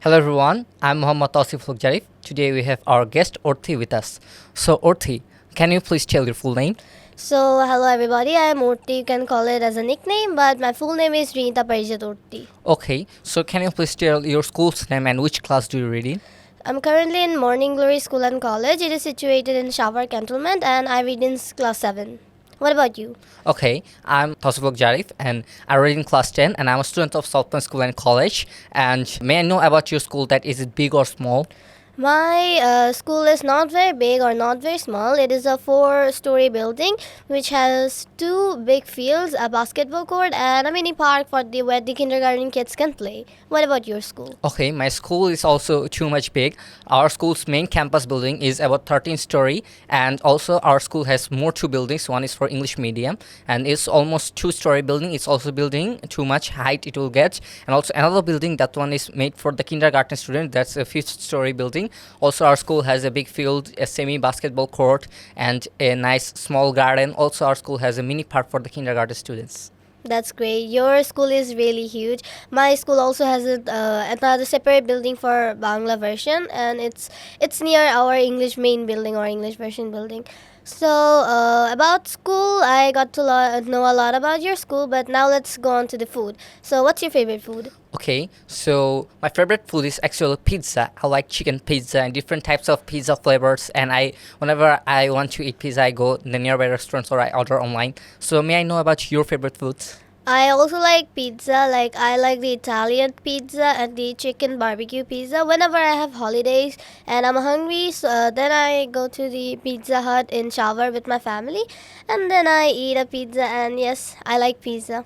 Hello everyone, I'm Mohammadpur. Today we have our guest Orthi with us. So Orthi, can you please tell your full name? So, hello everybody, I am Urti. You can call it as a nickname, but my full name is Rinita Parijat Urti. Okay, so can you please tell your school's name and which class do you read in? I'm currently in Morning Glory School and College. It is situated in Shower Cantonment and I read in class 7. What about you? Okay, I'm Jarif and I read in class 10 and I'm a student of South Point School and College. And may I know about your school, that is it big or small? My school is not very big or not very small. It is a 4-story building which has 2 big fields, a basketball court, and a mini park for where the kindergarten kids can play. What about your school? Okay, my school is also too much big. Our school's main campus building is about 13-story, and also our school has more 2 buildings. One is for English medium, and it's almost 2-story building. It's also building too much height it will get, and also another building, that one is made for the kindergarten student. That's a 5th-story building. Also, our school has a big field, a semi basketball court, and a nice small garden. Also, our school has a mini park for the kindergarten students. That's great. Your school is really huge. My school also has another separate building for Bangla version, and it's near our English main building or English version building. So about school, I got to know a lot about your school. But now let's go on to the food. So what's your favorite food? Okay, so my favorite food is actually pizza. I like chicken pizza and different types of pizza flavors. And whenever I want to eat pizza, I go in the nearby restaurants or I order online. So may I know about your favorite foods? I also like pizza. Like I like the Italian pizza and the chicken barbecue pizza. Whenever I have holidays and I'm hungry, so then I go to the Pizza Hut in Shower with my family, and then I eat a pizza. And yes, I like pizza.